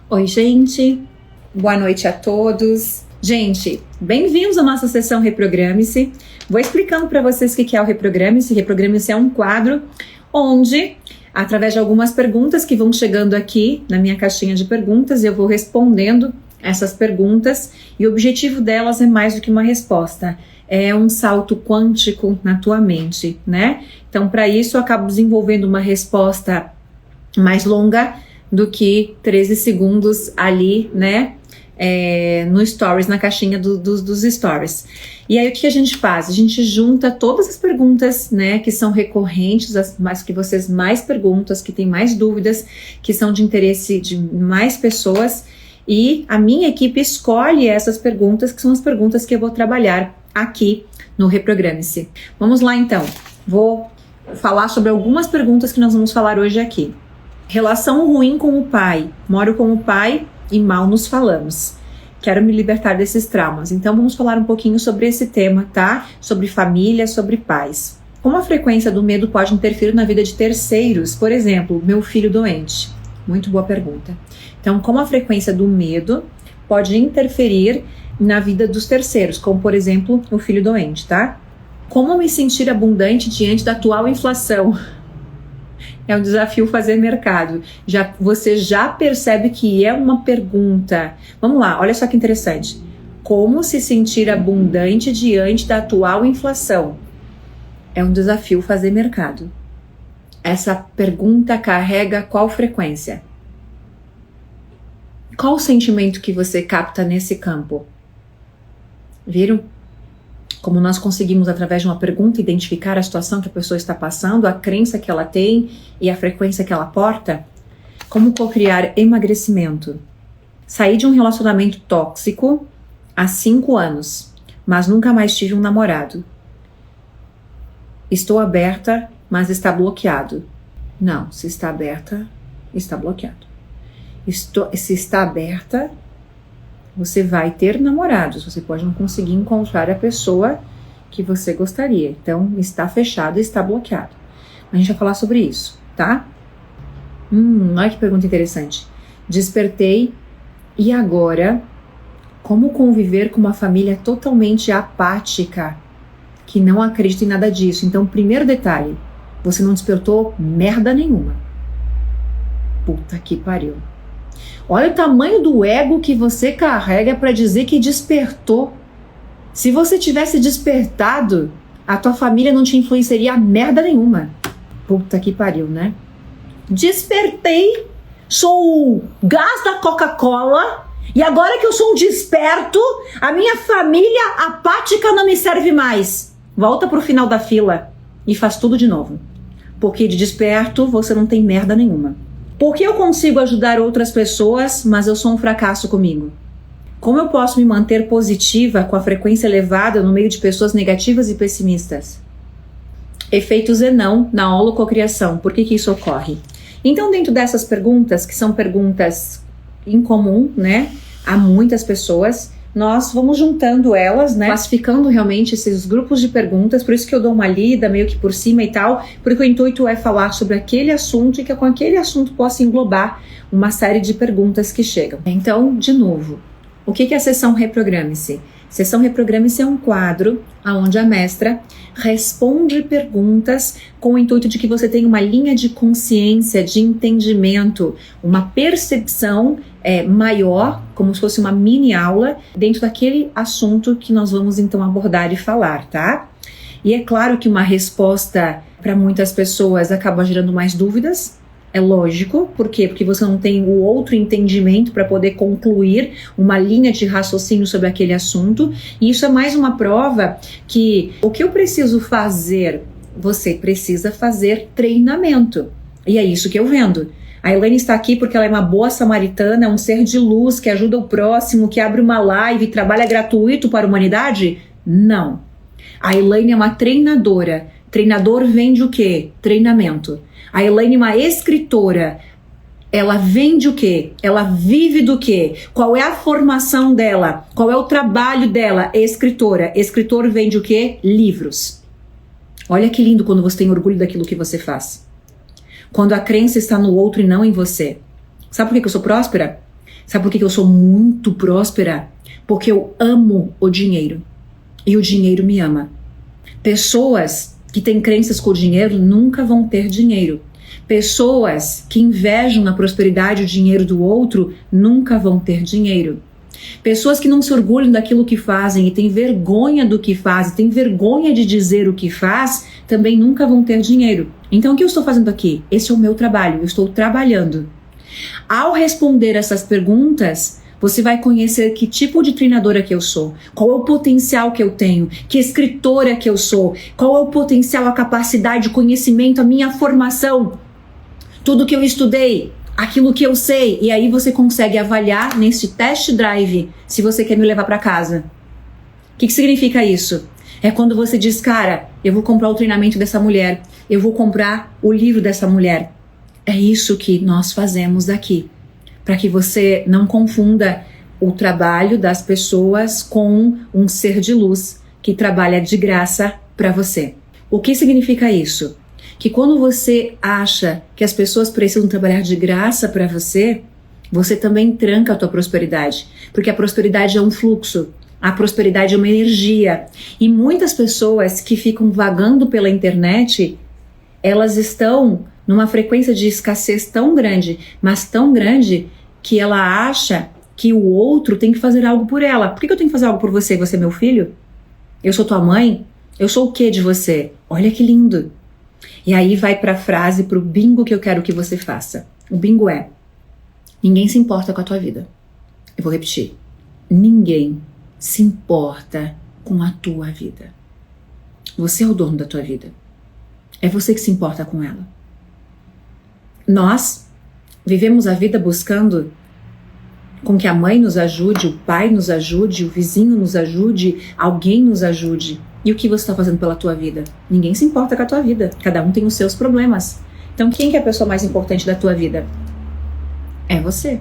Oi, gente. Boa noite a todos. Gente, bem-vindos à nossa sessão Reprograme-se. Vou explicando para vocês o que é o Reprograme-se. Reprograme-se é um quadro onde, através de algumas perguntas que vão chegando aqui na minha caixinha de perguntas, eu vou respondendo essas perguntas e o objetivo delas é mais do que uma resposta. É um salto quântico na tua mente, né? Então, para isso, eu acabo desenvolvendo uma resposta mais longa do que 13 segundos ali, né? No stories, na caixinha dos stories. E aí o que a gente faz? A gente junta todas as perguntas, né, que são recorrentes, as que vocês mais perguntam, as que têm mais dúvidas, que são de interesse de mais pessoas, e a minha equipe escolhe essas perguntas, que são as perguntas que eu vou trabalhar aqui no Reprograme-se. Vamos lá então, vou falar sobre algumas perguntas que nós vamos falar hoje aqui. Relação ruim com o pai. Moro com o pai e mal nos falamos. Quero me libertar desses traumas. Então vamos falar um pouquinho sobre esse tema, tá? Sobre família, sobre pais. Como a frequência do medo pode interferir na vida de terceiros? Por exemplo, meu filho doente. Muito boa pergunta. Então, como a frequência do medo pode interferir na vida dos terceiros, como por exemplo, o filho doente, tá? Como me sentir abundante diante da atual inflação? É um desafio fazer mercado. Você já percebe que é uma pergunta. Vamos lá, olha só que interessante. Como se sentir abundante diante da atual inflação? É um desafio fazer mercado. Essa pergunta carrega qual frequência? Qual o sentimento que você capta nesse campo? Viram? Como nós conseguimos, através de uma pergunta, identificar a situação que a pessoa está passando, a crença que ela tem e a frequência que ela porta? Como cocriar emagrecimento? Saí de um relacionamento tóxico há 5 anos, mas nunca mais tive um namorado. Estou aberta, mas está bloqueado. Não, se está aberta, está bloqueado. Se está aberta, você vai ter namorados, você pode não conseguir encontrar a pessoa que você gostaria. Então, está fechado e está bloqueado. A gente vai falar sobre isso, tá? Olha que pergunta interessante. Despertei e agora, como conviver com uma família totalmente apática, que não acredita em nada disso? Então, primeiro detalhe, você não despertou merda nenhuma. Puta que pariu. Olha o tamanho do ego que você carrega para dizer que despertou. Se você tivesse despertado, a tua família não te influenciaria merda nenhuma. Puta que pariu, né? Despertei, sou o gás da Coca-Cola e agora que eu sou um desperto, a minha família apática não me serve mais. Volta pro final da fila e faz tudo de novo. Porque de desperto você não tem merda nenhuma. Porque eu consigo ajudar outras pessoas, mas eu sou um fracasso comigo? Como eu posso me manter positiva com a frequência elevada no meio de pessoas negativas e pessimistas? Efeito Zenão na holococriação. Por que isso ocorre? Então, dentro dessas perguntas, que são perguntas em comum, né, a muitas pessoas, nós vamos juntando elas, né, classificando realmente esses grupos de perguntas, por isso que eu dou uma lida meio que por cima e tal, porque o intuito é falar sobre aquele assunto e que com aquele assunto possa englobar uma série de perguntas que chegam. Então, de novo, o que é a sessão Reprograme-se? Sessão Reprograme-se é um quadro onde a mestra responde perguntas com o intuito de que você tenha uma linha de consciência, de entendimento, uma percepção maior, como se fosse uma mini aula, dentro daquele assunto que nós vamos então abordar e falar, tá? E é claro que uma resposta para muitas pessoas acaba gerando mais dúvidas. É lógico, por quê? Porque você não tem o outro entendimento para poder concluir uma linha de raciocínio sobre aquele assunto, e isso é mais uma prova que o que eu preciso fazer, você precisa fazer treinamento, e é isso que eu vendo. A Elaine está aqui porque ela é uma boa samaritana, um ser de luz que ajuda o próximo, que abre uma live, trabalha gratuito para a humanidade? Não. A Elaine é uma treinadora. Treinador vende o quê? Treinamento. A Elaine é uma escritora. Ela vende o quê? Ela vive do quê? Qual é a formação dela? Qual é o trabalho dela? Escritora. Escritor vende o quê? Livros. Olha que lindo quando você tem orgulho daquilo que você faz. Quando a crença está no outro e não em você. Sabe por que eu sou próspera? Sabe por que eu sou muito próspera? Porque eu amo o dinheiro. E o dinheiro me ama. Pessoas que têm crenças com o dinheiro nunca vão ter dinheiro. Pessoas que invejam a prosperidade e o dinheiro do outro nunca vão ter dinheiro. Pessoas que não se orgulham daquilo que fazem e têm vergonha do que fazem, têm vergonha de dizer o que faz, também nunca vão ter dinheiro. Então o que eu estou fazendo aqui? Esse é o meu trabalho, eu estou trabalhando. Ao responder essas perguntas, você vai conhecer que tipo de treinadora que eu sou, qual é o potencial que eu tenho, que escritora que eu sou, qual é o potencial, a capacidade, o conhecimento, a minha formação, tudo que eu estudei, aquilo que eu sei, e aí você consegue avaliar nesse test drive se você quer me levar para casa. O que significa isso? É quando você diz, cara, eu vou comprar o treinamento dessa mulher, eu vou comprar o livro dessa mulher. É isso que nós fazemos daqui, para que você não confunda o trabalho das pessoas com um ser de luz que trabalha de graça para você. O que significa isso? Que quando você acha que as pessoas precisam trabalhar de graça para você, você também tranca a tua prosperidade, porque a prosperidade é um fluxo, a prosperidade é uma energia, e muitas pessoas que ficam vagando pela internet, elas estão numa frequência de escassez tão grande, mas tão grande, que ela acha que o outro tem que fazer algo por ela. Por que eu tenho que fazer algo por você? Você é meu filho? Eu sou tua mãe? Eu sou o que de você? Olha que lindo! E aí vai para a frase, para o bingo que eu quero que você faça. O bingo é: ninguém se importa com a tua vida. Eu vou repetir. Ninguém se importa com a tua vida. Você é o dono da tua vida. É você que se importa com ela. Nós vivemos a vida buscando com que a mãe nos ajude, o pai nos ajude, o vizinho nos ajude, alguém nos ajude. E o que você está fazendo pela tua vida? Ninguém se importa com a tua vida. Cada um tem os seus problemas. Então quem que é a pessoa mais importante da tua vida? É você.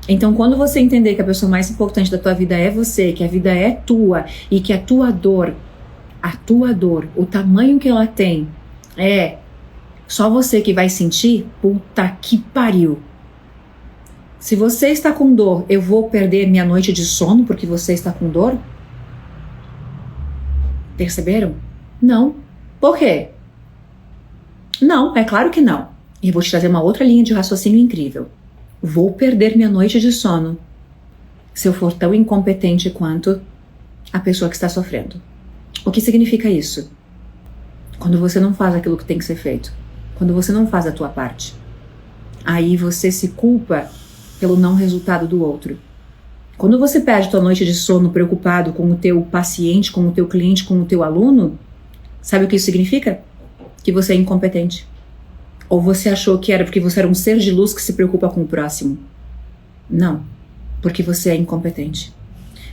Então quando você entender que a pessoa mais importante da tua vida é você, que a vida é tua e que a tua dor, o tamanho que ela tem, é só você que vai sentir, puta que pariu. Se você está com dor, eu vou perder minha noite de sono porque você está com dor? Perceberam? Não. Por quê? Não, é claro que não. E eu vou te trazer uma outra linha de raciocínio incrível. Vou perder minha noite de sono se eu for tão incompetente quanto a pessoa que está sofrendo. O que significa isso? Quando você não faz aquilo que tem que ser feito, quando você não faz a tua parte, aí você se culpa pelo não resultado do outro. Quando você perde tua noite de sono preocupado com o teu paciente, com o teu cliente, com o teu aluno, sabe o que isso significa? Que você é incompetente. Ou você achou que era porque você era um ser de luz que se preocupa com o próximo. Não, porque você é incompetente.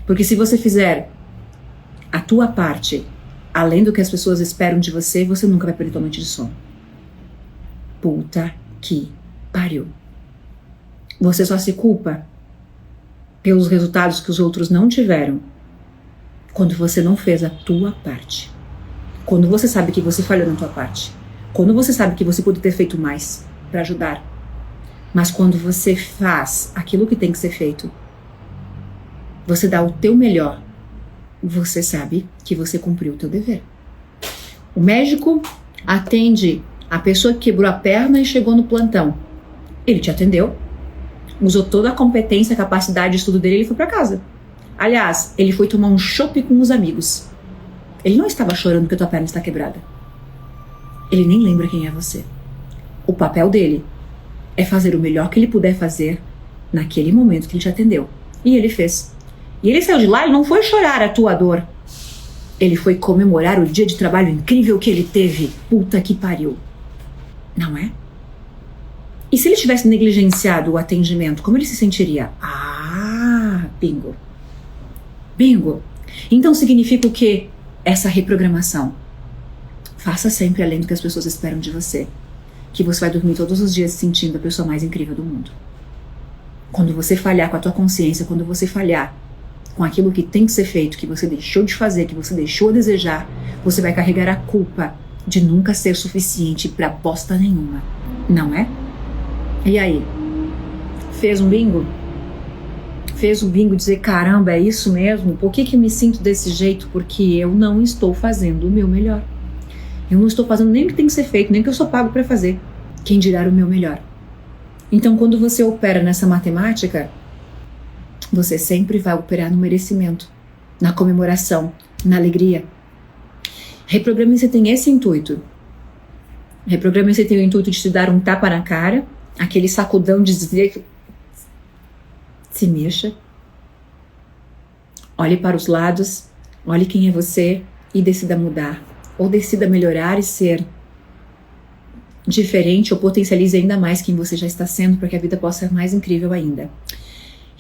Porque se você fizer a tua parte, além do que as pessoas esperam de você, você nunca vai perder tua noite de sono. Puta que pariu. Você só se culpa pelos resultados que os outros não tiveram quando você não fez a tua parte. Quando você sabe que você falhou na tua parte. Quando você sabe que você poderia ter feito mais para ajudar. Mas quando você faz aquilo que tem que ser feito, você dá o teu melhor, você sabe que você cumpriu o teu dever. O médico atende a pessoa que quebrou a perna e chegou no plantão. Ele te atendeu, usou toda a competência, a capacidade de estudo dele e ele foi para casa. Aliás, ele foi tomar um chopp com os amigos. Ele não estava chorando porque a tua perna está quebrada. Ele nem lembra quem é você. O papel dele é fazer o melhor que ele puder fazer naquele momento que ele te atendeu. E ele fez. E ele saiu de lá e não foi chorar a tua dor. Ele foi comemorar o dia de trabalho incrível que ele teve. Puta que pariu. Não é? E se ele tivesse negligenciado o atendimento, como ele se sentiria? Ah, bingo. Bingo. Então significa o quê? Essa reprogramação. Faça sempre além do que as pessoas esperam de você. Que você vai dormir todos os dias se sentindo a pessoa mais incrível do mundo. Quando você falhar com a tua consciência, quando você falhar com aquilo que tem que ser feito, que você deixou de fazer, que você deixou a desejar, você vai carregar a culpa de nunca ser suficiente pra bosta nenhuma. Não é? E aí? Fez um bingo? fez o bingo dizer, caramba, é isso mesmo? Por que eu me sinto desse jeito? Porque eu não estou fazendo o meu melhor. Eu não estou fazendo nem o que tem que ser feito, nem o que eu sou pago para fazer. Quem dirá o meu melhor? Então, quando você opera nessa matemática, você sempre vai operar no merecimento, na comemoração, na alegria. Reprograme-se tem esse intuito. Reprograme-se tem o intuito de te dar um tapa na cara, aquele sacudão de dizer, se mexa, olhe para os lados, olhe quem é você e decida mudar, ou decida melhorar e ser diferente, ou potencialize ainda mais quem você já está sendo, para que a vida possa ser mais incrível ainda.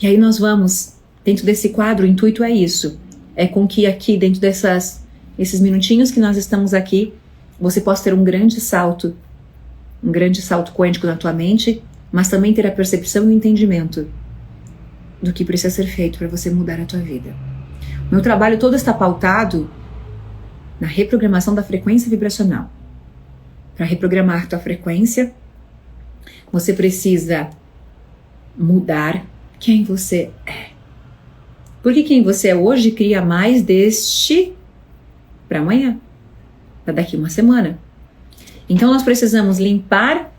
E aí nós vamos, dentro desse quadro, o intuito é isso, é com que aqui, dentro esses minutinhos que nós estamos aqui, você possa ter um grande salto quântico na tua mente, mas também ter a percepção e o entendimento do que precisa ser feito para você mudar a tua vida. Meu trabalho todo está pautado na reprogramação da frequência vibracional. Para reprogramar tua frequência, você precisa mudar quem você é. Porque quem você é hoje cria mais deste para amanhã, para daqui uma semana. Então nós precisamos limpar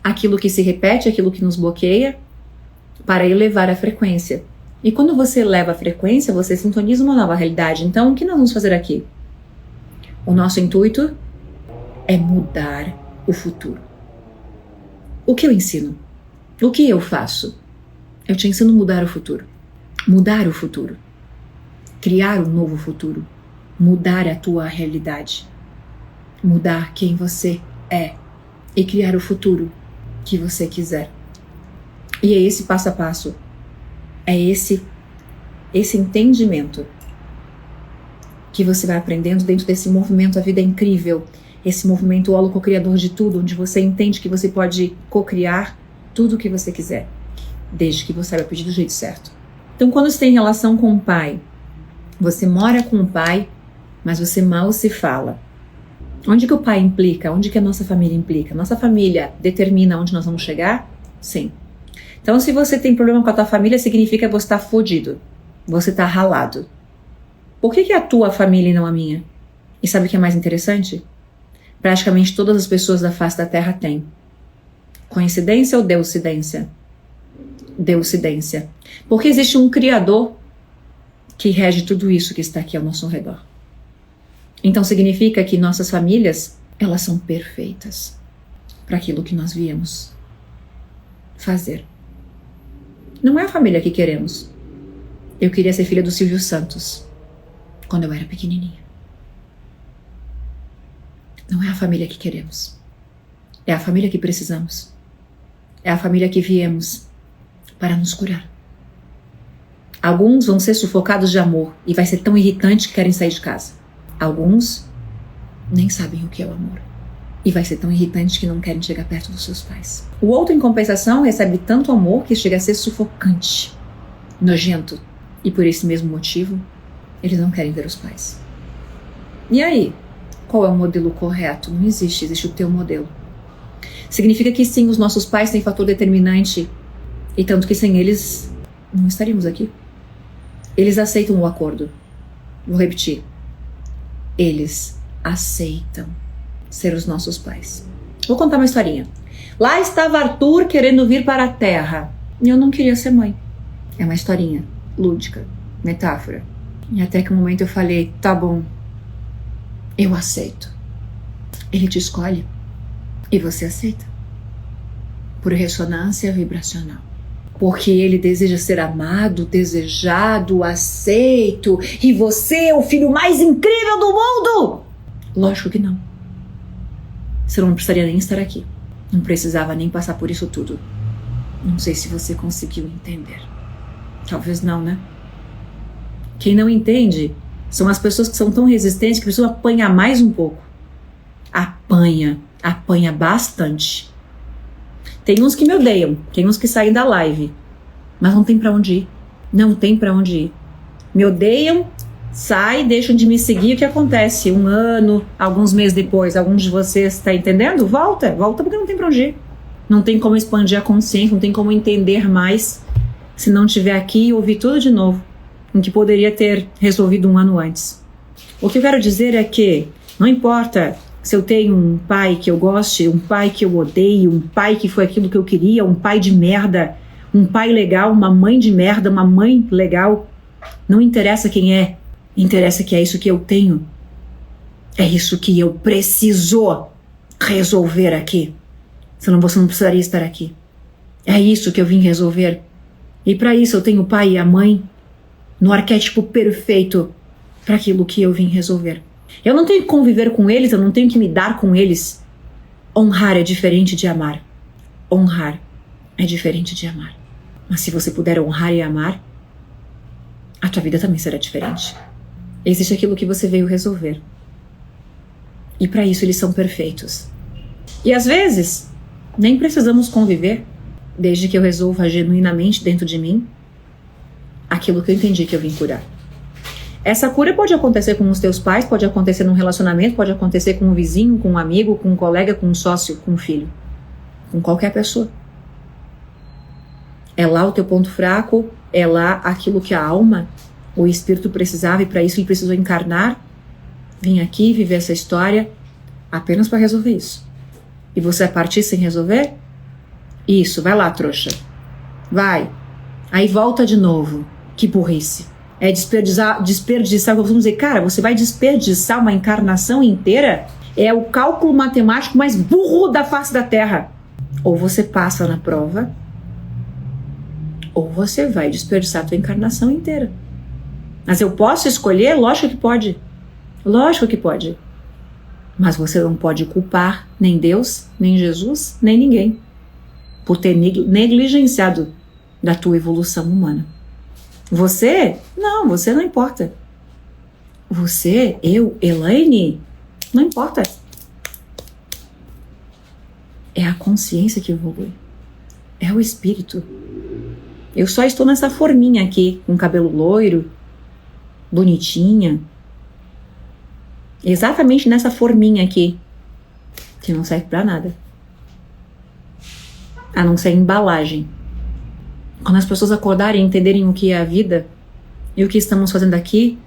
aquilo que se repete, aquilo que nos bloqueia, para elevar a frequência. E quando você eleva a frequência, você sintoniza uma nova realidade. Então, o que nós vamos fazer aqui? O nosso intuito é mudar o futuro. O que eu ensino? O que eu faço? Eu te ensino a mudar o futuro. Mudar o futuro. Criar um novo futuro. Mudar a tua realidade. Mudar quem você é. E criar o futuro que você quiser. E é esse passo a passo, é esse entendimento que você vai aprendendo dentro desse movimento A Vida é Incrível, esse movimento holo co-criador de tudo, onde você entende que você pode co-criar tudo o que você quiser, desde que você saiba pedir do jeito certo. Então, quando você tem relação com o pai, você mora com o pai, mas você mal se fala. Onde que o pai implica? Onde que a nossa família implica? Nossa família determina onde nós vamos chegar? Sim. Então, se você tem problema com a tua família, significa que você está fodido. Você está ralado. Por que a tua família e não a minha? E sabe o que é mais interessante? Praticamente todas as pessoas da face da Terra têm. Coincidência ou deucidência? Deucidência. Porque existe um Criador que rege tudo isso que está aqui ao nosso redor. Então, significa que nossas famílias, elas são perfeitas para aquilo que nós viemos fazer. Não é a família que queremos. Eu queria ser filha do Silvio Santos quando eu era pequenininha. Não é a família que queremos. É a família que precisamos. É a família que viemos para nos curar. Alguns vão ser sufocados de amor e vai ser tão irritante que querem sair de casa. Alguns nem sabem o que é o amor. E vai ser tão irritante que não querem chegar perto dos seus pais. O outro, em compensação, recebe tanto amor que chega a ser sufocante, nojento. E por esse mesmo motivo, eles não querem ver os pais. E aí? Qual é o modelo correto? Não existe, existe o teu modelo. Significa que sim, os nossos pais têm fator determinante. E tanto que sem eles, não estaríamos aqui. Eles aceitam o acordo. Vou repetir. Eles aceitam ser os nossos pais. Vou contar uma historinha. Lá estava Arthur querendo vir para a Terra. E eu não queria ser mãe. É uma historinha lúdica, metáfora. E até que um momento eu falei, tá bom, eu aceito. Ele te escolhe e você aceita. Por ressonância vibracional. Porque ele deseja ser amado, desejado, aceito. E você é o filho mais incrível do mundo! Lógico que não. Você não precisaria nem estar aqui. Não precisava nem passar por isso tudo. Não sei se você conseguiu entender. Talvez não, né? Quem não entende são as pessoas que são tão resistentes que precisam apanhar mais um pouco. Apanha bastante. Tem uns que me odeiam, tem uns que saem da live, mas não tem pra onde ir. Não tem pra onde ir. Me odeiam, sai, deixam de me seguir. O que acontece? Um ano, alguns meses depois, alguns de vocês, tá entendendo? Volta porque não tem pra onde ir. Não tem como expandir a consciência, não tem como entender mais se não estiver aqui e ouvir tudo de novo, em que poderia ter resolvido um ano antes. O que eu quero dizer é que não importa se eu tenho um pai que eu goste, um pai que eu odeio, um pai que foi aquilo que eu queria, um pai de merda, um pai legal, uma mãe de merda, uma mãe legal. Não interessa quem é, interessa que é isso que eu tenho. É isso que eu preciso resolver aqui. Senão você não precisaria estar aqui. É isso que eu vim resolver. E para isso eu tenho o pai e a mãe no arquétipo perfeito para aquilo que eu vim resolver. Eu não tenho que conviver com eles, eu não tenho que me dar com eles. Honrar é diferente de amar. Honrar é diferente de amar. Mas se você puder honrar e amar, a tua vida também será diferente. Existe aquilo que você veio resolver. E para isso eles são perfeitos. E às vezes, nem precisamos conviver, desde que eu resolva genuinamente dentro de mim aquilo que eu entendi que eu vim curar. Essa cura pode acontecer com os teus pais, pode acontecer num relacionamento, pode acontecer com um vizinho, com um amigo, com um colega, com um sócio, com um filho. Com qualquer pessoa. É lá o teu ponto fraco, é lá aquilo que a alma, o espírito precisava, e para isso ele precisou encarnar, vir aqui, viver essa história, apenas para resolver isso. E você vai partir sem resolver? Isso, vai lá, trouxa. Vai. Aí volta de novo. Que burrice. É desperdiçar, vamos dizer, cara, você vai desperdiçar uma encarnação inteira? É o cálculo matemático mais burro da face da Terra. Ou você passa na prova, ou você vai desperdiçar a tua encarnação inteira. Mas eu posso escolher? Lógico que pode. Lógico que pode. Mas você não pode culpar nem Deus, nem Jesus, nem ninguém por ter negligenciado da tua evolução humana. Você? Não, você não importa. Você, eu, Elaine, não importa. É a consciência que evolui. É o espírito. Eu só estou nessa forminha aqui, com cabelo loiro, bonitinha. Exatamente nessa forminha aqui, que não serve pra nada. A não ser embalagem. Quando as pessoas acordarem e entenderem o que é a vida e o que estamos fazendo aqui,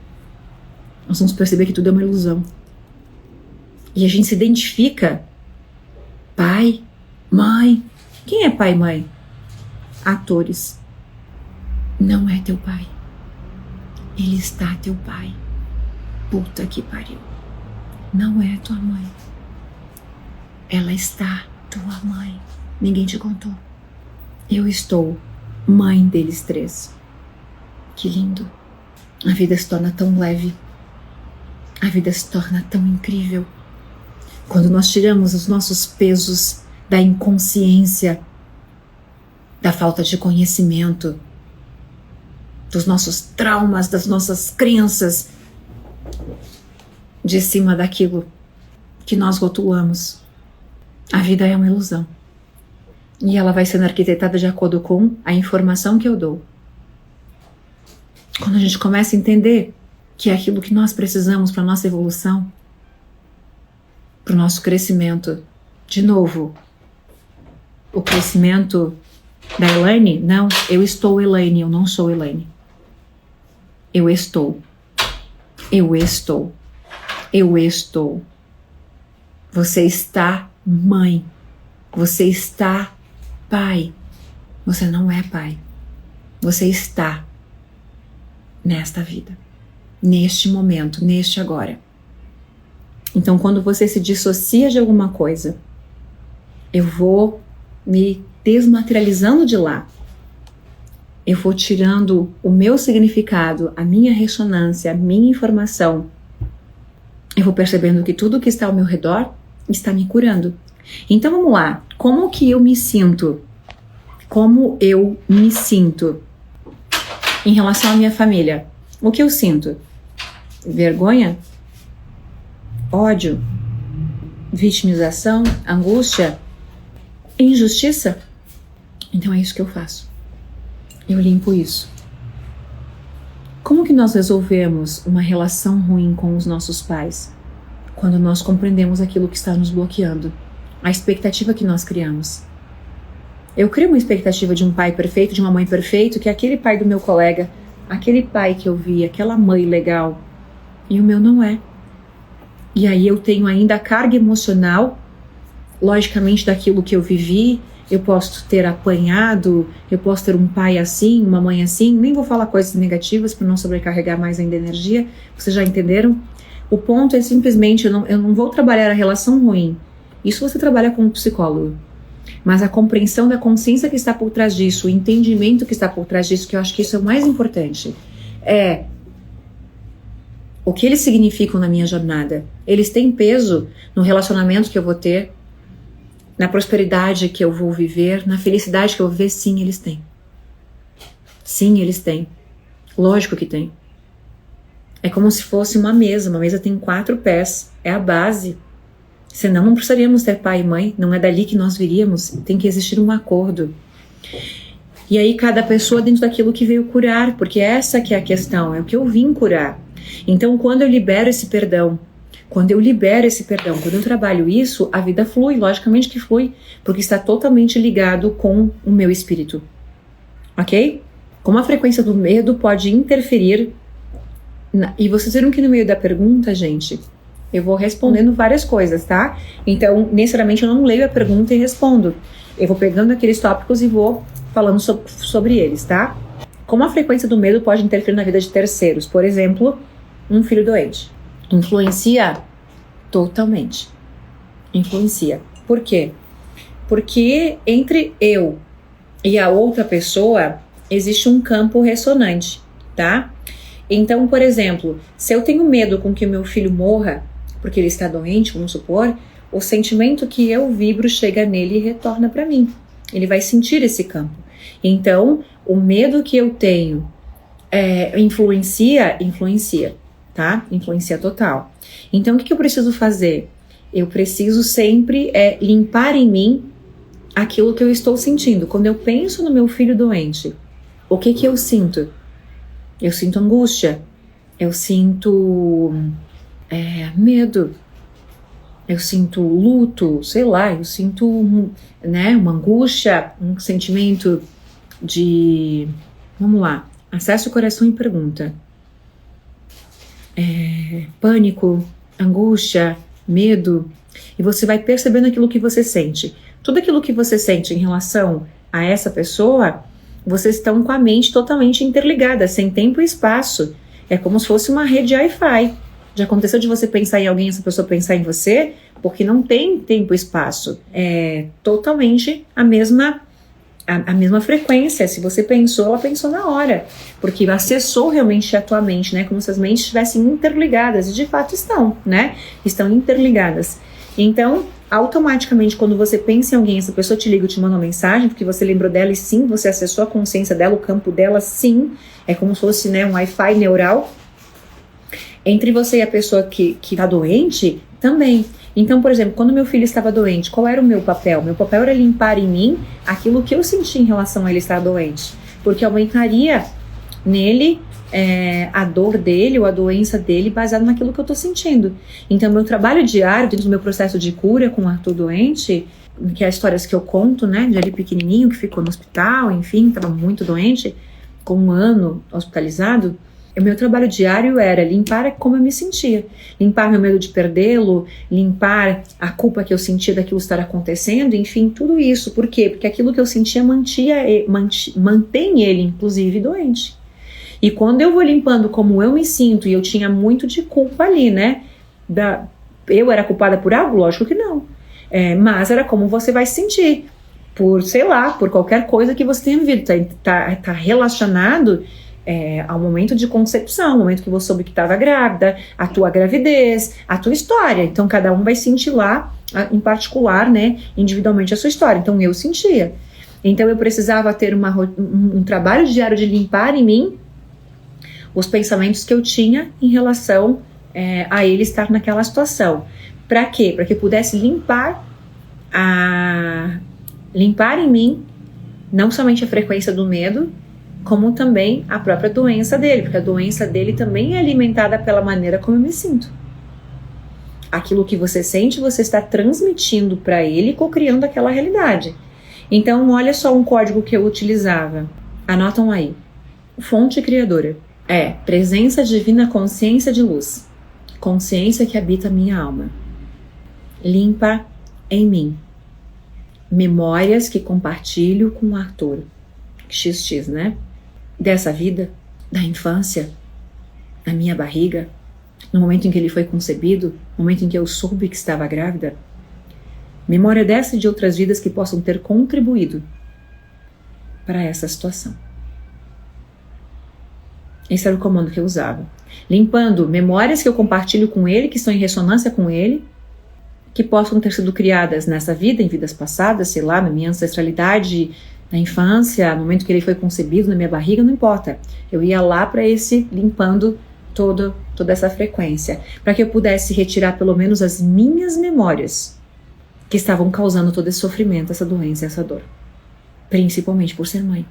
nós vamos perceber que tudo é uma ilusão. E a gente se identifica. Pai, mãe. Quem é pai e mãe? Atores. Não é teu pai. Ele está teu pai. Puta que pariu. Não é tua mãe. Ela está tua mãe. Ninguém te contou. Eu estou mãe deles três. Que lindo. A vida se torna tão leve. A vida se torna tão incrível. Quando nós tiramos os nossos pesos da inconsciência, da falta de conhecimento, dos nossos traumas, das nossas crenças, de cima daquilo que nós rotulamos. A vida é uma ilusão. E ela vai sendo arquitetada de acordo com a informação que eu dou. Quando a gente começa a entender que é aquilo que nós precisamos para a nossa evolução, para o nosso crescimento. De novo, o crescimento da Elaine? Não, eu estou Elaine, eu não sou Elaine. Eu estou. Eu estou. Eu estou. Você está mãe. Você está pai. Você não é pai. Você está nesta vida. Neste momento, neste agora. Então, quando você se dissocia de alguma coisa, eu vou me desmaterializando de lá. Eu vou tirando o meu significado, a minha ressonância, a minha informação. Eu vou percebendo que tudo que está ao meu redor está me curando. Então, vamos lá. Como que eu me sinto? Como eu me sinto em relação à minha família? O que eu sinto? Vergonha? Ódio? Vitimização? Angústia? Injustiça? Então é isso que eu faço. Eu limpo isso. Como que nós resolvemos uma relação ruim com os nossos pais? Quando nós compreendemos aquilo que está nos bloqueando, a expectativa que nós criamos. Eu crio uma expectativa de um pai perfeito, de uma mãe perfeita, que é aquele pai do meu colega, aquele pai que eu vi, aquela mãe legal, e o meu não é. E aí eu tenho ainda a carga emocional, logicamente, daquilo que eu vivi. Eu posso ter apanhado, eu posso ter um pai assim, uma mãe assim, nem vou falar coisas negativas para não sobrecarregar mais ainda a energia, vocês já entenderam? O ponto é simplesmente, eu não vou trabalhar a relação ruim, isso você trabalha com um psicólogo, mas a compreensão da consciência que está por trás disso, o entendimento que está por trás disso, que eu acho que isso é o mais importante, é o que eles significam na minha jornada. Eles têm peso no relacionamento que eu vou ter, na prosperidade que eu vou viver, na felicidade que eu vou viver. Sim, eles têm. Sim, eles têm. Lógico que tem. É como se fosse uma mesa tem 4 pés, é a base. Senão não precisaríamos ter pai e mãe, não é dali que nós viríamos, tem que existir um acordo. E aí cada pessoa dentro daquilo que veio curar, porque essa que é a questão, é o que eu vim curar. Então quando eu libero esse perdão, quando eu trabalho isso, a vida flui, logicamente que flui, porque está totalmente ligado com o meu espírito, ok? Como a frequência do medo pode interferir, e vocês viram que no meio da pergunta, gente, eu vou respondendo várias coisas, tá? Então, necessariamente eu não leio a pergunta e respondo, eu vou pegando aqueles tópicos e vou falando sobre eles, tá? Como a frequência do medo pode interferir na vida de terceiros, por exemplo, um filho doente. Influencia totalmente. Influencia. Por quê? Porque entre eu e a outra pessoa existe um campo ressonante, tá? Então, por exemplo, se eu tenho medo com que o meu filho morra, porque ele está doente, vamos supor, o sentimento que eu vibro chega nele e retorna para mim. Ele vai sentir esse campo. Então, o medo que eu tenho influencia, tá? Influencia total. Então, o que eu preciso fazer? Eu preciso sempre limpar em mim aquilo que eu estou sentindo. Quando eu penso no meu filho doente, o que eu sinto? Eu sinto angústia, eu sinto medo, eu sinto luto, sei lá, eu sinto uma angústia, um sentimento de... Vamos lá, acesse o coração e pergunta. Pânico, angústia, medo, e você vai percebendo aquilo que você sente. Tudo aquilo que você sente em relação a essa pessoa, vocês estão com a mente totalmente interligada, sem tempo e espaço. É como se fosse uma rede Wi-Fi. Já aconteceu de você pensar em alguém e essa pessoa pensar em você? Porque não tem tempo e espaço. É totalmente a mesma frequência. Se você pensou, ela pensou na hora, porque acessou realmente a tua mente, né? Como se as mentes estivessem interligadas, e de fato estão, né? Estão interligadas. Então, automaticamente, quando você pensa em alguém, essa pessoa te liga, te manda uma mensagem, porque você lembrou dela e sim, você acessou a consciência dela, o campo dela, sim. É como se fosse, né, um Wi-Fi neural. Entre você e a pessoa que está doente, também. Então, por exemplo, quando meu filho estava doente, qual era o meu papel? Meu papel era limpar em mim aquilo que eu senti em relação a ele estar doente, porque aumentaria nele a dor dele ou a doença dele baseado naquilo que eu estou sentindo. Então, meu trabalho diário, dentro do meu processo de cura com o Arthur doente, que é as histórias que eu conto, né, de ali pequenininho, que ficou no hospital, enfim, estava muito doente, com 1 ano hospitalizado, o meu trabalho diário era limpar como eu me sentia, limpar meu medo de perdê-lo, limpar a culpa que eu sentia daquilo estar acontecendo, enfim, tudo isso. Por quê? Porque aquilo que eu sentia mantém ele, inclusive, doente. E quando eu vou limpando como eu me sinto, e eu tinha muito de culpa ali, né? Eu era culpada por algo? Lógico que não. Mas era como você vai se sentir, por, sei lá, por qualquer coisa que você tenha vivido. Tá relacionado ao momento de concepção, ao momento que você soube que estava grávida, a tua gravidez, a tua história. Então cada um vai sentir lá, em particular, né, individualmente a sua história. Então eu sentia. Então eu precisava ter um trabalho diário de limpar em mim os pensamentos que eu tinha em relação a ele estar naquela situação. Para quê? Para que eu pudesse limpar em mim não somente a frequência do medo, como também a própria doença dele, porque a doença dele também é alimentada pela maneira como eu me sinto. Aquilo que você sente, você está transmitindo para ele e co-criando aquela realidade. Então, olha só um código que eu utilizava. Anotam aí. Fonte criadora é presença divina, consciência de luz. Consciência que habita a minha alma. Limpa em mim. Memórias que compartilho com o Arthur. XX, né? Dessa vida, da infância, na minha barriga, no momento em que ele foi concebido, no momento em que eu soube que estava grávida. Memória dessa e de outras vidas que possam ter contribuído para essa situação. Esse era o comando que eu usava. Limpando memórias que eu compartilho com ele, que estão em ressonância com ele, que possam ter sido criadas nessa vida, em vidas passadas, sei lá, na minha ancestralidade, na infância, no momento que ele foi concebido, na minha barriga, não importa. Eu ia lá para esse limpando toda essa frequência, para que eu pudesse retirar pelo menos as minhas memórias que estavam causando todo esse sofrimento, essa doença, essa dor. Principalmente por ser mãe.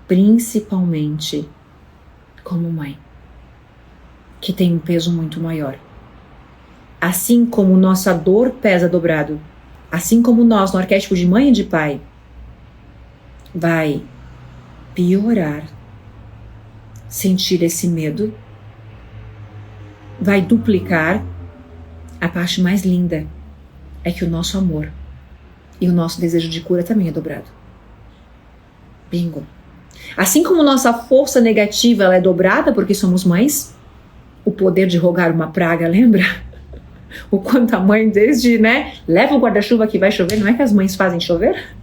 Principalmente como mãe, que tem um peso muito maior. Assim como nossa dor pesa dobrado, assim como nós, no arquétipo de mãe e de pai, vai piorar sentir esse medo, vai duplicar. A parte mais linda é que o nosso amor e o nosso desejo de cura também é dobrado. Bingo! Assim como nossa força negativa ela é dobrada porque somos mães, o poder de rogar uma praga, lembra? O quanto a mãe desde, leva o guarda-chuva que vai chover, não é que as mães fazem chover?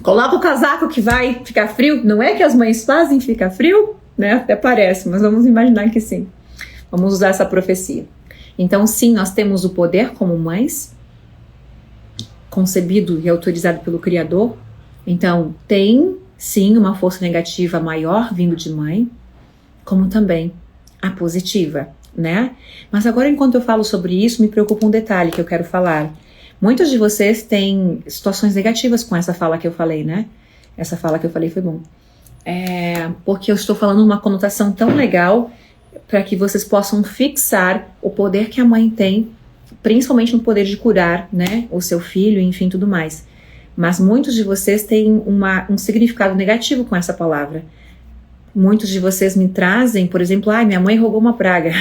Coloca o casaco que vai ficar frio, não é que as mães fazem ficar frio? Até parece, mas vamos imaginar que sim. Vamos usar essa profecia. Então sim, nós temos o poder como mães, concebido e autorizado pelo Criador. Então tem sim uma força negativa maior vindo de mãe, como também a positiva, Mas agora, enquanto eu falo sobre isso, me preocupa um detalhe que eu quero falar. Muitos de vocês têm situações negativas com essa fala que eu falei, Essa fala que eu falei foi bom. Porque eu estou falando uma conotação tão legal para que vocês possam fixar o poder que a mãe tem, principalmente no poder de curar, o seu filho, enfim, tudo mais. Mas muitos de vocês têm um significado negativo com essa palavra. Muitos de vocês me trazem, por exemplo, minha mãe roubou uma praga.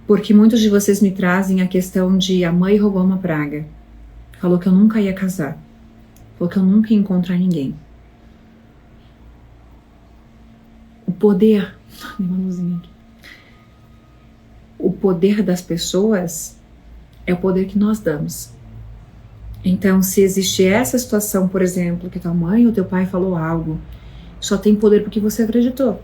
Porque muitos de vocês me trazem a questão de a mãe roubou uma praga. Falou que eu nunca ia casar. Falou que eu nunca ia encontrar ninguém. O poder... Minha mãozinha aqui. O poder das pessoas é o poder que nós damos. Então, se existe essa situação, por exemplo, que tua mãe ou teu pai falou algo, só tem poder porque você acreditou.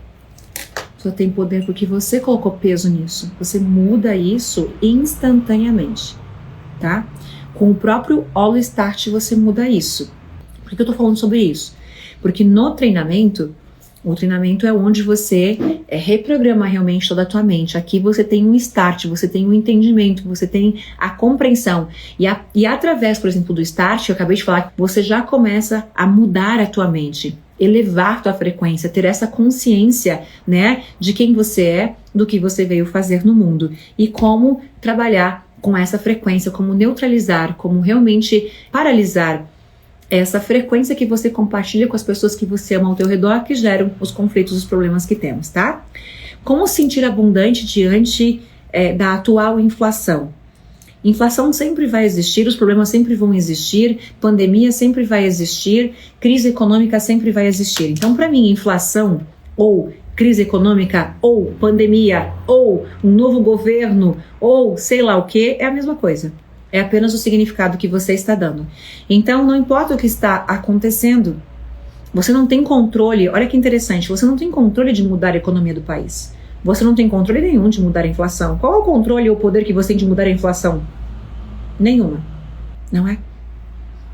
Só tem poder porque você colocou peso nisso. Você muda isso instantaneamente, tá? Com o próprio All Start você muda isso. Por que eu tô falando sobre isso? Porque no treinamento, o treinamento é onde você reprograma realmente toda a tua mente. Aqui você tem um start, você tem um entendimento, você tem a compreensão. E através, por exemplo, do start, eu acabei de falar, você já começa a mudar a tua mente, elevar tua frequência, ter essa consciência, de quem você é, do que você veio fazer no mundo. E como trabalhar com essa frequência, como neutralizar, como realmente paralisar essa frequência que você compartilha com as pessoas que você ama ao teu redor, que geram os conflitos, os problemas que temos, tá? Como sentir abundante diante da atual inflação? Inflação sempre vai existir, os problemas sempre vão existir, pandemia sempre vai existir, crise econômica sempre vai existir. Então, para mim, inflação ou crise econômica ou pandemia ou um novo governo ou sei lá o que, é a mesma coisa. É apenas o significado que você está dando. Então, não importa o que está acontecendo, você não tem controle. Olha que interessante, você não tem controle de mudar a economia do país. Você não tem controle nenhum de mudar a inflação. Qual é o controle ou o poder que você tem de mudar a inflação? Nenhuma, não é?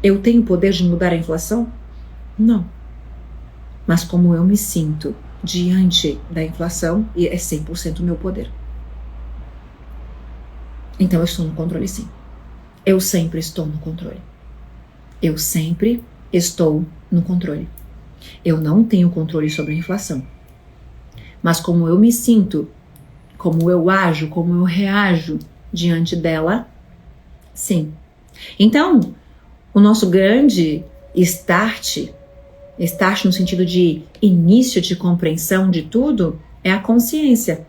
Eu tenho poder de mudar a inflação? Não. Mas como eu me sinto diante da inflação, é 100% o meu poder. Então eu estou no controle, sim. Eu sempre estou no controle. Eu sempre estou no controle. Eu não tenho controle sobre a inflação. Mas como eu me sinto, como eu ajo, como eu reajo diante dela, sim. Então, o nosso grande start no sentido de início de compreensão de tudo, é a consciência.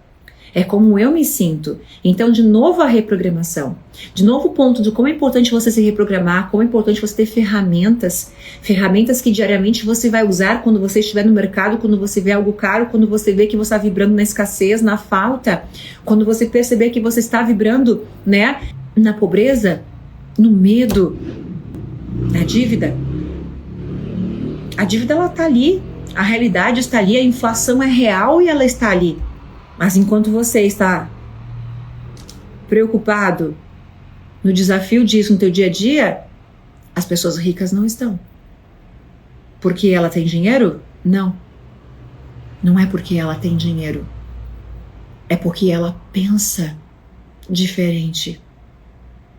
É como eu me sinto. Então, de novo a reprogramação. De novo o ponto de como é importante você se reprogramar, como é importante você ter ferramentas que diariamente você vai usar quando você estiver no mercado, quando você vê algo caro, quando você vê que você está vibrando na escassez, na falta, quando você perceber que você está vibrando, né, na pobreza, no medo, na dívida. A dívida, ela está ali, a realidade está ali, a inflação é real e ela está ali. Mas enquanto você está preocupado no desafio disso no teu dia a dia, as pessoas ricas não estão. Porque ela tem dinheiro? Não. Não é porque ela tem dinheiro. É porque ela pensa diferente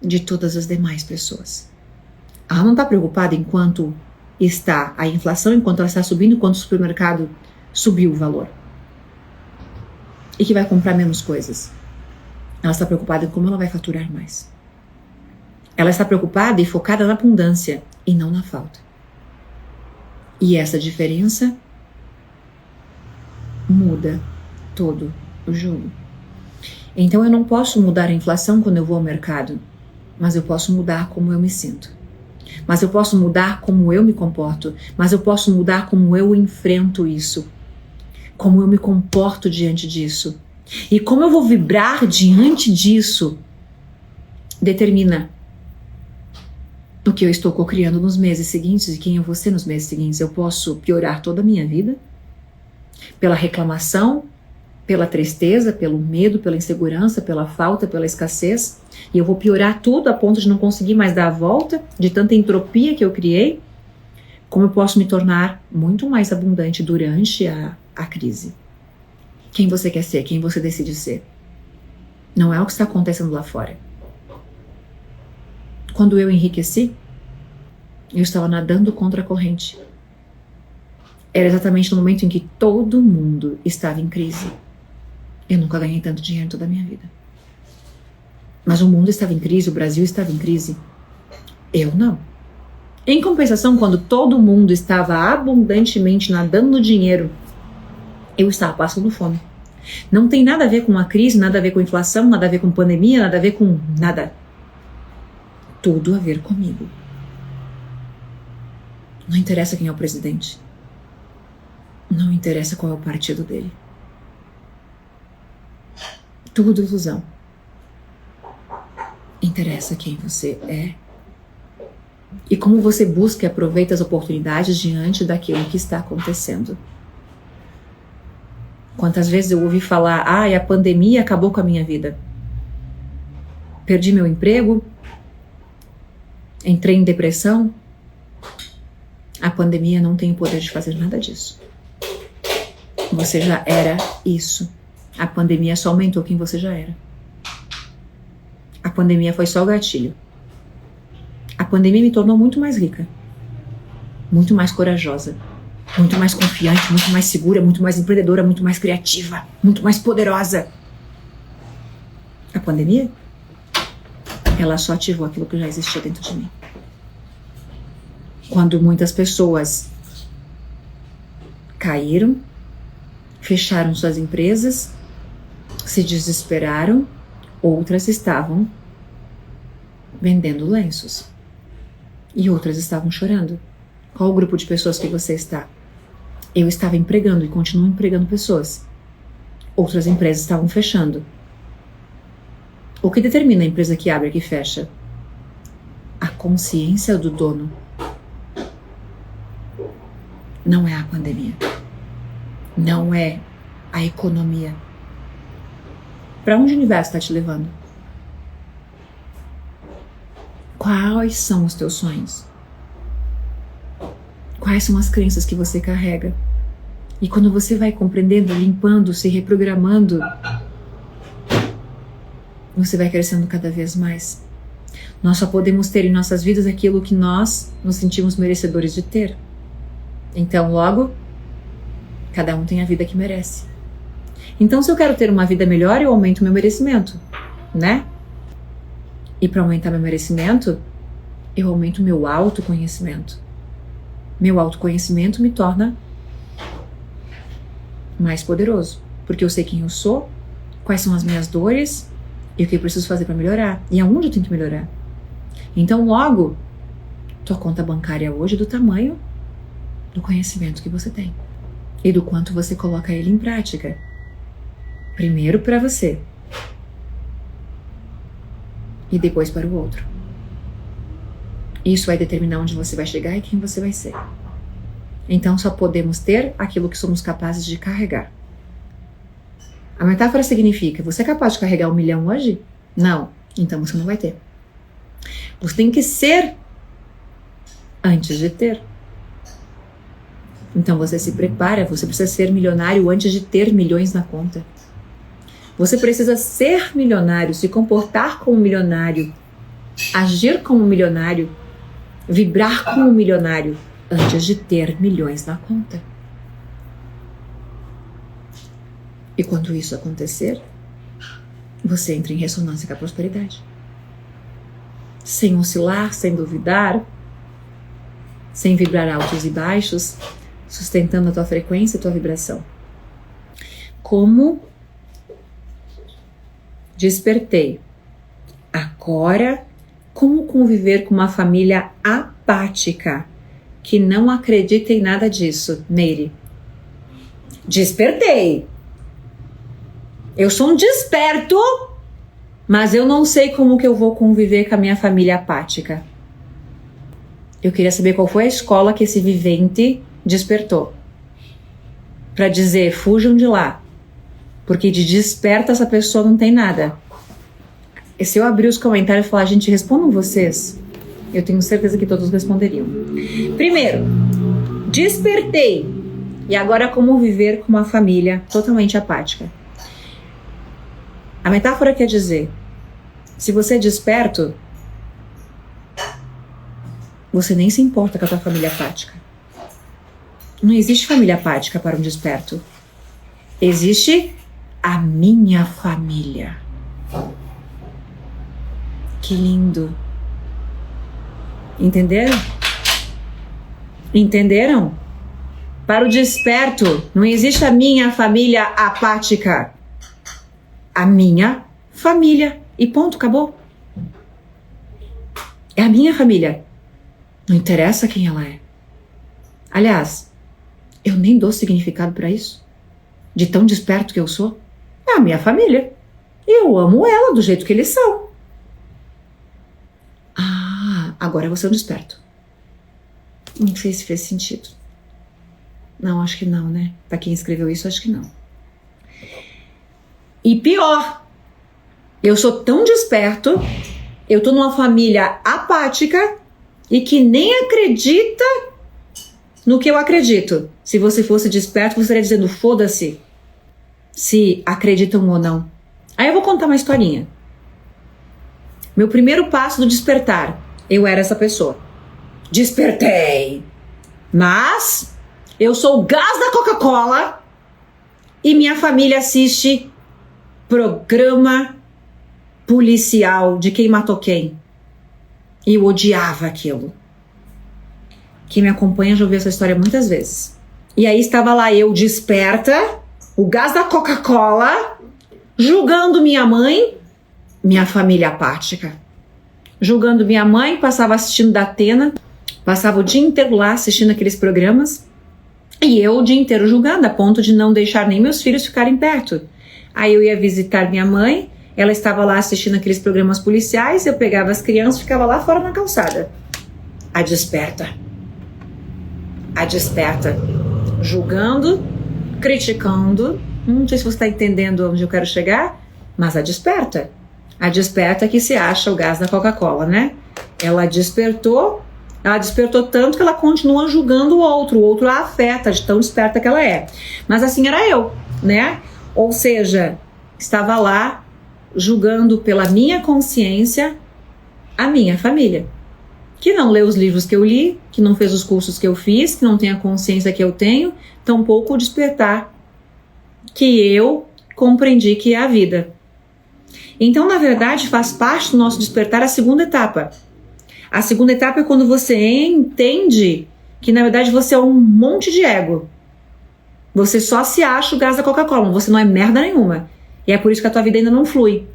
de todas as demais pessoas. Ela não está preocupada enquanto está a inflação, enquanto ela está subindo, enquanto o supermercado subiu o valor. E que vai comprar menos coisas. Ela está preocupada em como ela vai faturar mais. Ela está preocupada e focada na abundância e não na falta. E essa diferença muda todo o jogo. Então eu não posso mudar a inflação quando eu vou ao mercado, mas eu posso mudar como eu me sinto. Mas eu posso mudar como eu me comporto, mas eu posso mudar como eu enfrento isso. Como eu me comporto diante disso. E como eu vou vibrar diante disso determina o que eu estou co-criando nos meses seguintes e quem eu vou ser nos meses seguintes. Eu posso piorar toda a minha vida pela reclamação, pela tristeza, pelo medo, pela insegurança, pela falta, pela escassez. E eu vou piorar tudo a ponto de não conseguir mais dar a volta de tanta entropia que eu criei. Como eu posso me tornar muito mais abundante durante a crise. Quem você quer ser, quem você decide ser. Não é o que está acontecendo lá fora. Quando eu enriqueci, eu estava nadando contra a corrente. Era exatamente no momento em que todo mundo estava em crise. Eu nunca ganhei tanto dinheiro em toda a minha vida. Mas o mundo estava em crise, o Brasil estava em crise. Eu não. Em compensação, quando todo mundo estava abundantemente nadando no dinheiro, eu estava passando fome. Não tem nada a ver com a crise, nada a ver com inflação, nada a ver com pandemia, nada a ver com nada. Tudo a ver comigo. Não interessa quem é o presidente. Não interessa qual é o partido dele. Tudo ilusão. Interessa quem você é. E como você busca e aproveita as oportunidades diante daquilo que está acontecendo. Quantas vezes eu ouvi falar, a pandemia acabou com a minha vida. Perdi meu emprego, entrei em depressão. A pandemia não tem o poder de fazer nada disso. Você já era isso. A pandemia só aumentou quem você já era. A pandemia foi só o gatilho. A pandemia me tornou muito mais rica, muito mais corajosa, muito mais confiante, muito mais segura, muito mais empreendedora, muito mais criativa, muito mais poderosa. A pandemia, ela só ativou aquilo que já existia dentro de mim. Quando muitas pessoas caíram, fecharam suas empresas, se desesperaram, outras estavam vendendo lenços. E outras estavam chorando. Qual o grupo de pessoas que você está? Eu estava empregando e continuo empregando pessoas. Outras empresas estavam fechando. O que determina a empresa que abre e que fecha? A consciência do dono. Não é a pandemia. Não é a economia. Para onde o universo está te levando? Quais são os teus sonhos? Quais são as crenças que você carrega? E quando você vai compreendendo, limpando, se reprogramando, você vai crescendo cada vez mais. Nós só podemos ter em nossas vidas aquilo que nós nos sentimos merecedores de ter. Então, logo, cada um tem a vida que merece. Então, se eu quero ter uma vida melhor, eu aumento meu merecimento, né? E para aumentar meu merecimento, eu aumento meu autoconhecimento. Meu autoconhecimento me torna mais poderoso, porque eu sei quem eu sou, quais são as minhas dores e o que eu preciso fazer para melhorar e aonde eu tenho que melhorar. Então, logo, tua conta bancária hoje é do tamanho do conhecimento que você tem e do quanto você coloca ele em prática. Primeiro para você e depois para o outro. Isso vai determinar onde você vai chegar e quem você vai ser. Então só podemos ter aquilo que somos capazes de carregar. A metáfora significa, você é capaz de carregar 1 milhão hoje? Não. Então você não vai ter. Você tem que ser antes de ter. Então você se prepara, você precisa ser milionário antes de ter milhões na conta. Você precisa ser milionário, se comportar como milionário, agir como milionário, vibrar como milionário antes de ter milhões na conta. E quando isso acontecer, você entra em ressonância com a prosperidade. Sem oscilar, sem duvidar, sem vibrar altos e baixos, sustentando a tua frequência e a tua vibração. Como despertei. Agora, como conviver com uma família apática, que não acredita em nada disso, Neire? Despertei. Eu sou um desperto, mas eu não sei como que eu vou conviver com a minha família apática. Eu queria saber qual foi a escola que esse vivente despertou. Para dizer, fujam de lá. Porque de desperta essa pessoa não tem nada. E se eu abrir os comentários e falar, gente, respondam vocês, eu tenho certeza que todos responderiam. Primeiro, despertei. E agora como viver com uma família totalmente apática? A metáfora quer dizer, se você é desperto, você nem se importa com a tua família apática. Não existe família apática para um desperto. Existe a minha família. Que lindo. Entenderam? Entenderam? Para o desperto, não existe a minha família apática. A minha família. E ponto, acabou. É a minha família. Não interessa quem ela é. Aliás, eu nem dou significado para isso. De tão desperto que eu sou. É a minha família. E eu amo ela do jeito que eles são. Ah, agora você é um desperto. Não sei se fez sentido. Não, acho que não, né? Para quem escreveu isso, acho que não. E pior, eu sou tão desperto, eu tô numa família apática e que nem acredita no que eu acredito. Se você fosse desperto, você estaria dizendo foda-se se acreditam ou não. Aí eu vou contar uma historinha. Meu primeiro passo do despertar, eu era essa pessoa. Despertei. Mas eu sou o gás da Coca-Cola e minha família assiste programa policial de quem matou quem. E eu odiava aquilo. Quem me acompanha já ouviu essa história muitas vezes. E aí estava lá eu desperta, o gás da Coca-Cola, julgando minha mãe, minha família apática. Julgando minha mãe, passava assistindo da Atena, passava o dia inteiro lá assistindo aqueles programas, e eu o dia inteiro julgando, a ponto de não deixar nem meus filhos ficarem perto. Aí eu ia visitar minha mãe, ela estava lá assistindo aqueles programas policiais, eu pegava as crianças e ficava lá fora na calçada. A desperta. A desperta. Julgando, criticando. Não sei se você está entendendo onde eu quero chegar, mas a desperta. A desperta que se acha o gás da Coca-Cola, né? Ela despertou tanto que ela continua julgando o outro a afeta de tão desperta que ela é. Mas assim era eu, né? Ou seja, estava lá julgando pela minha consciência a minha família, que não lê os livros que eu li, que não fez os cursos que eu fiz, que não tem a consciência que eu tenho, tampouco o despertar que eu compreendi que é a vida. Então, na verdade, faz parte do nosso despertar a segunda etapa. A segunda etapa é quando você entende que na verdade você é um monte de ego. Você só se acha o gás da Coca-Cola, você não é merda nenhuma. E é por isso que a tua vida ainda não flui.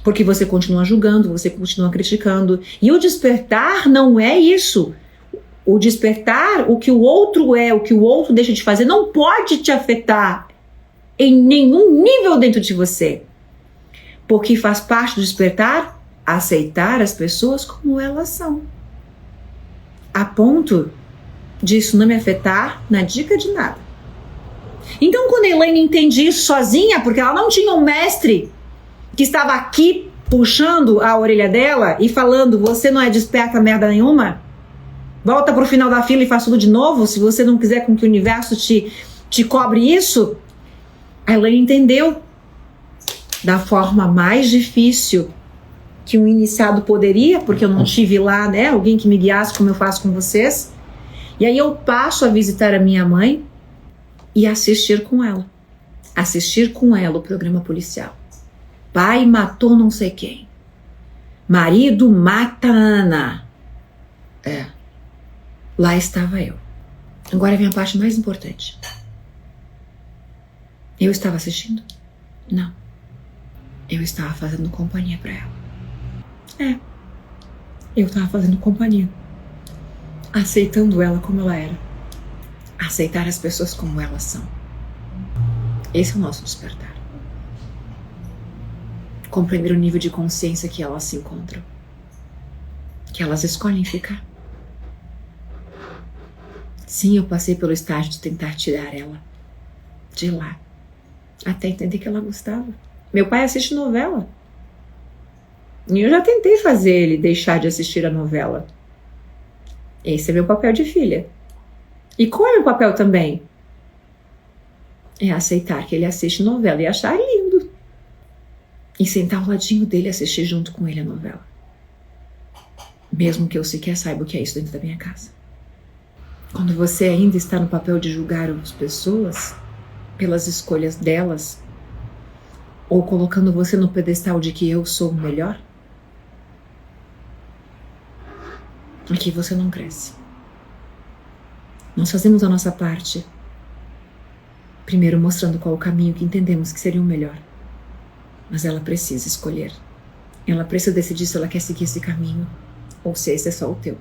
Porque você continua julgando, você continua criticando. E o despertar não é isso. O despertar, o que o outro é, o que o outro deixa de fazer, não pode te afetar em nenhum nível dentro de você. Porque faz parte do despertar aceitar as pessoas como elas são. A ponto disso não me afetar na dica de nada. Então, quando a Elaine entende isso sozinha, porque ela não tinha um mestre que estava aqui puxando a orelha dela e falando, você não é desperta merda nenhuma, volta pro final da fila e faz tudo de novo, se você não quiser com que o universo te cobre isso. A Elaine entendeu da forma mais difícil que um iniciado poderia, porque eu não tive lá, né, alguém que me guiasse como eu faço com vocês. E aí eu passo a visitar a minha mãe e assistir com ela o programa policial. Pai matou não sei quem. Marido mata Ana. Lá estava eu. Agora vem a parte mais importante. Eu estava assistindo? Não. Eu estava fazendo companhia para ela. Eu estava fazendo companhia. Aceitando ela como ela era. Aceitar as pessoas como elas são. Esse é o nosso despertar. Compreender o nível de consciência que elas se encontram. Que elas escolhem ficar. Sim, eu passei pelo estágio de tentar tirar ela de lá. Até entender que ela gostava. Meu pai assiste novela. E eu já tentei fazer ele deixar de assistir a novela. Esse é meu papel de filha. E qual é meu papel também? É aceitar que ele assiste novela e achar lindo. E sentar ao ladinho dele e assistir junto com ele a novela. Mesmo que eu sequer saiba o que é isso dentro da minha casa. Quando você ainda está no papel de julgar as pessoas pelas escolhas delas, ou colocando você no pedestal de que eu sou o melhor, aqui você não cresce. Nós fazemos a nossa parte, primeiro mostrando qual o caminho que entendemos que seria o melhor. Mas ela precisa escolher. Ela precisa decidir se ela quer seguir esse caminho ou se esse é só o teu.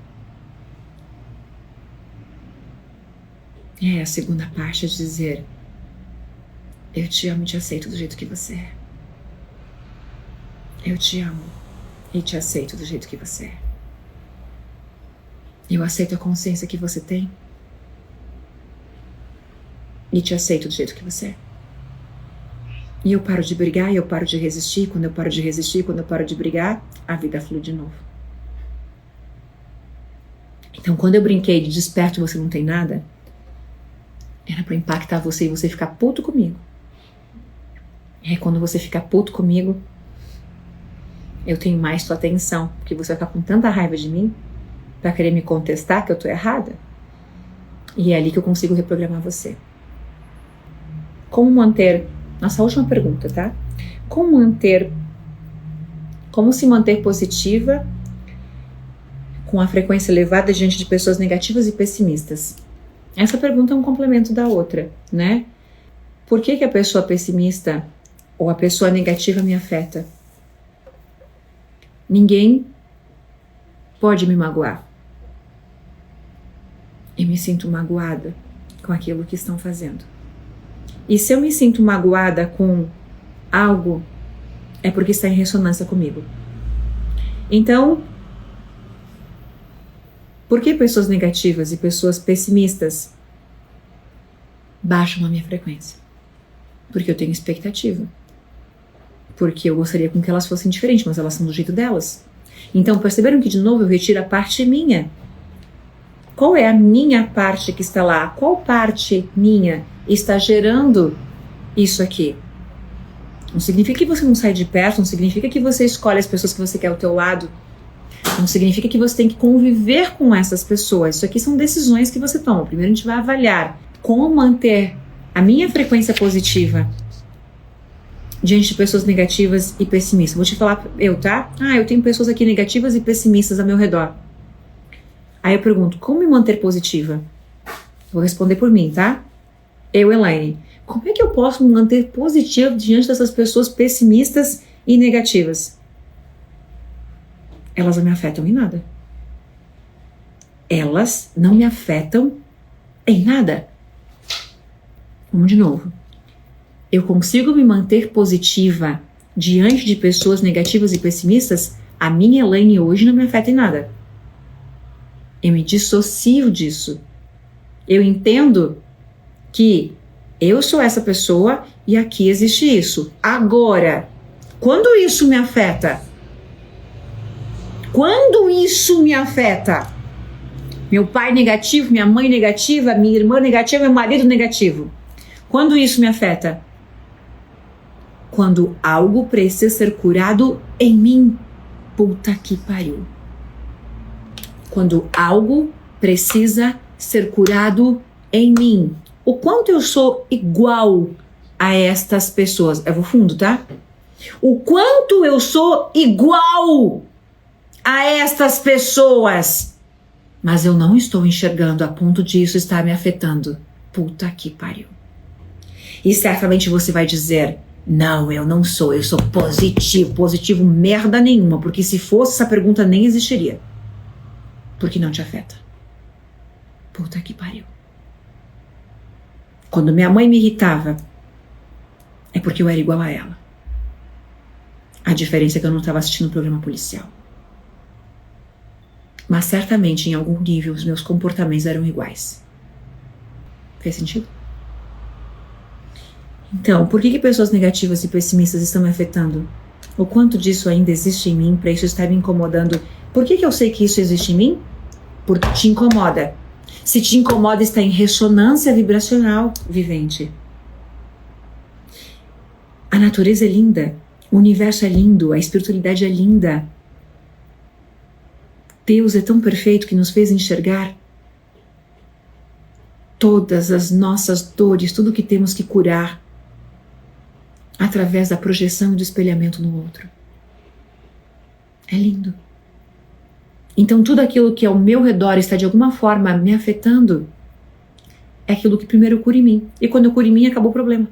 É a segunda parte de dizer: eu te amo e te aceito do jeito que você é. Eu te amo e te aceito do jeito que você é. Eu aceito a consciência que você tem e te aceito do jeito que você é. E eu paro de brigar e eu paro de resistir. Quando eu paro de resistir, quando eu paro de brigar, a vida flui de novo. Então, quando eu brinquei de desperto você não tem nada, era pra impactar você e você ficar puto comigo. E aí, quando você ficar puto comigo, eu tenho mais tua atenção, porque você vai ficar com tanta raiva de mim pra querer me contestar que eu tô errada. E é ali que eu consigo reprogramar você. Como manter... Nossa última pergunta, tá? Como se manter positiva com a frequência elevada diante de pessoas negativas e pessimistas? Essa pergunta é um complemento da outra, né? Por que a pessoa pessimista ou a pessoa negativa me afeta? Ninguém pode me magoar. Eu me sinto magoada com aquilo que estão fazendo. E se eu me sinto magoada com algo, é porque está em ressonância comigo. Então, por que pessoas negativas e pessoas pessimistas baixam a minha frequência? Porque eu tenho expectativa. Porque eu gostaria com que elas fossem diferentes, mas elas são do jeito delas. Então, perceberam que de novo eu retiro a parte minha? Qual é a minha parte que está lá? Qual parte minha está gerando isso aqui? Não significa que você não sai de perto, não significa que você escolhe as pessoas que você quer ao teu lado, não significa que você tem que conviver com essas pessoas. Isso aqui são decisões que você toma. Primeiro a gente vai avaliar como manter a minha frequência positiva diante de pessoas negativas e pessimistas. Vou te falar tá? Eu tenho pessoas aqui negativas e pessimistas ao meu redor. Aí eu pergunto, como me manter positiva? Vou responder por mim, tá? Eu, Elaine, como é que eu posso me manter positiva diante dessas pessoas pessimistas e negativas? Elas não me afetam em nada. Elas não me afetam em nada. Vamos de novo. Eu consigo me manter positiva diante de pessoas negativas e pessimistas? A minha Elaine hoje não me afeta em nada. Eu me dissocio disso. Eu entendo que eu sou essa pessoa e aqui existe isso. Agora, quando isso me afeta? Quando isso me afeta? Meu pai negativo, minha mãe negativa, minha irmã negativa, meu marido negativo. Quando isso me afeta? Quando algo precisa ser curado em mim. Puta que pariu. Quando algo precisa ser curado em mim. O quanto eu sou igual a estas pessoas. Eu vou fundo, tá? O quanto eu sou igual a estas pessoas. Mas eu não estou enxergando a ponto de isso estar me afetando. Puta que pariu. E certamente você vai dizer, não, eu não sou, eu sou positivo. Positivo merda nenhuma, porque se fosse essa pergunta nem existiria. Porque não te afeta. Puta que pariu. Quando minha mãe me irritava, é porque eu era igual a ela. A diferença é que eu não estava assistindo um programa policial. Mas certamente, em algum nível, os meus comportamentos eram iguais. Fez sentido? Então, por que pessoas negativas e pessimistas estão me afetando? O quanto disso ainda existe em mim para isso estar me incomodando? Por que eu sei que isso existe em mim? Porque te incomoda. Se te incomoda, está em ressonância vibracional vivente. A natureza é linda, o universo é lindo, a espiritualidade é linda. Deus é tão perfeito que nos fez enxergar todas as nossas dores, tudo que temos que curar, através da projeção e do espelhamento no outro. É lindo. Então tudo aquilo que ao meu redor está de alguma forma me afetando é aquilo que primeiro eu curo em mim. E quando eu curo em mim, acabou o problema.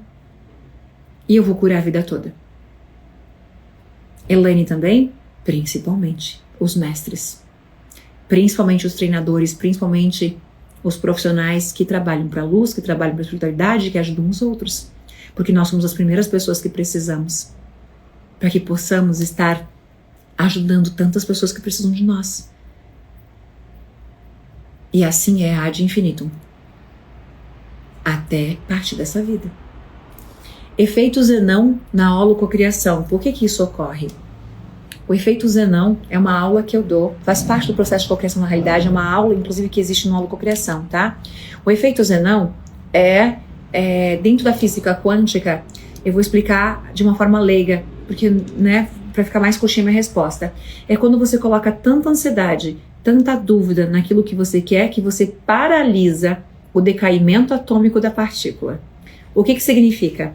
E eu vou curar a vida toda. Elaine também, principalmente os mestres. Principalmente os treinadores, principalmente os profissionais que trabalham para a luz, que trabalham para a espiritualidade, que ajudam os outros. Porque nós somos as primeiras pessoas que precisamos para que possamos estar ajudando tantas pessoas que precisam de nós. E assim é ad infinitum. Até parte dessa vida. Efeito Zenão na holococriação. Por que isso ocorre? O efeito Zenão é uma aula que eu dou, faz parte do processo de cocriação na realidade, é uma aula, inclusive, que existe no holococriação, tá? O efeito Zenão é dentro da física quântica, eu vou explicar de uma forma leiga, porque, né, para ficar mais coxinha minha resposta. É quando você coloca tanta ansiedade, tanta dúvida naquilo que você quer, que você paralisa o decaimento atômico da partícula. O que significa?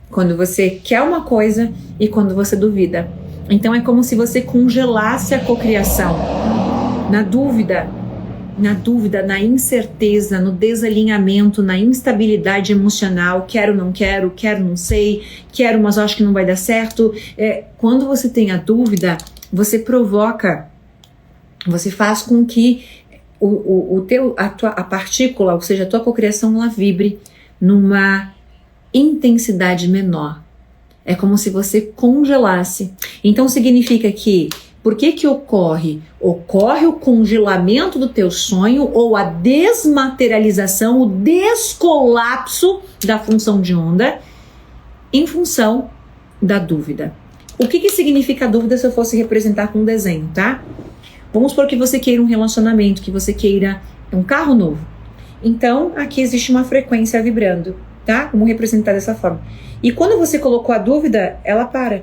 Quando você quer uma coisa e quando você duvida. Então é como se você congelasse a cocriação. Na dúvida, na incerteza, no desalinhamento, na instabilidade emocional, quero, não sei, quero, mas acho que não vai dar certo. Quando você tem a dúvida, você provoca, você faz com que a partícula, ou seja, a tua cocriação, ela vibre numa intensidade menor. É como se você congelasse. Então significa que, por que ocorre? Ocorre o congelamento do teu sonho ou a desmaterialização, o descolapso da função de onda em função da dúvida. O que significa a dúvida se eu fosse representar com um desenho, tá? Vamos supor que você queira um relacionamento, que você queira um carro novo. Então, aqui existe uma frequência vibrando, tá? Vamos representar dessa forma. E quando você colocou a dúvida, ela para.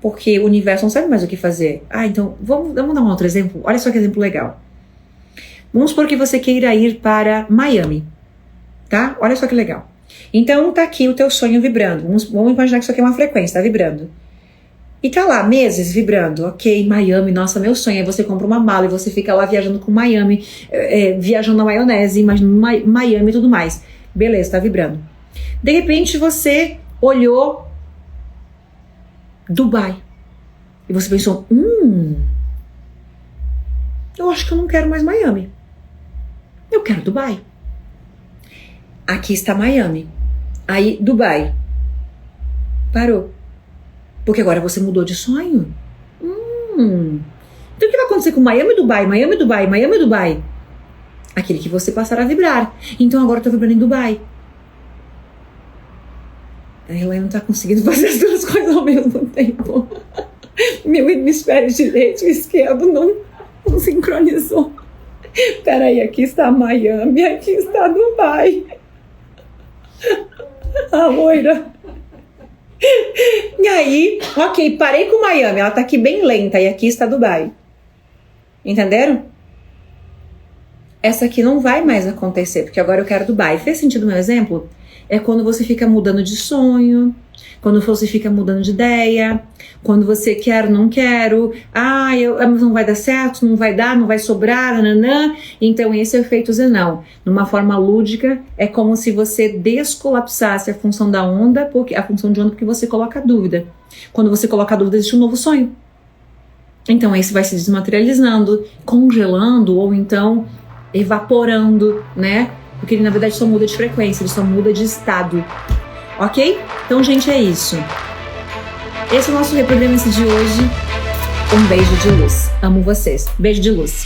Porque o universo não sabe mais o que fazer. Então, vamos dar um outro exemplo. Olha só que exemplo legal. Vamos supor que você queira ir para Miami, tá? Olha só que legal. Então, tá aqui o teu sonho vibrando. Vamos imaginar que isso aqui é uma frequência, tá vibrando. E tá lá, meses vibrando, ok, Miami, nossa, meu sonho. Aí você compra uma mala e você fica lá viajando com Miami, viajando na maionese, imaginando Miami e tudo mais. Beleza, tá vibrando. De repente você olhou Dubai. E você pensou, eu acho que eu não quero mais Miami. Eu quero Dubai. Aqui está Miami. Aí, Dubai. Parou. Porque agora você mudou de sonho. Então o que vai acontecer com Miami, Dubai, Miami, Dubai, Miami, Dubai? Aquele que você passar a vibrar. Então agora eu tô vibrando em Dubai. A Elaine não tá conseguindo fazer as duas coisas ao mesmo tempo. Meu hemisfério direito e esquerdo não sincronizou. Peraí, aqui está Miami, aqui está Dubai. A loira. E aí, ok, parei com Miami, ela tá aqui bem lenta e aqui está Dubai. Entenderam? Essa aqui não vai mais acontecer, porque agora eu quero Dubai. Fez sentido o meu exemplo? É quando você fica mudando de sonho, quando você fica mudando de ideia, quando você quer, não quero, não vai dar certo, não vai dar, não vai sobrar, nananã. Então esse é o efeito Zenão. Numa forma lúdica, é como se você descolapsasse a função da onda, porque você coloca a dúvida. Quando você coloca a dúvida, existe um novo sonho. Então esse vai se desmaterializando, congelando ou então evaporando, né? Porque ele na verdade só muda de frequência, ele só muda de estado. Ok? Então, gente, é isso. Esse é o nosso Reprograma-se de hoje. Um beijo de luz. Amo vocês. Beijo de luz.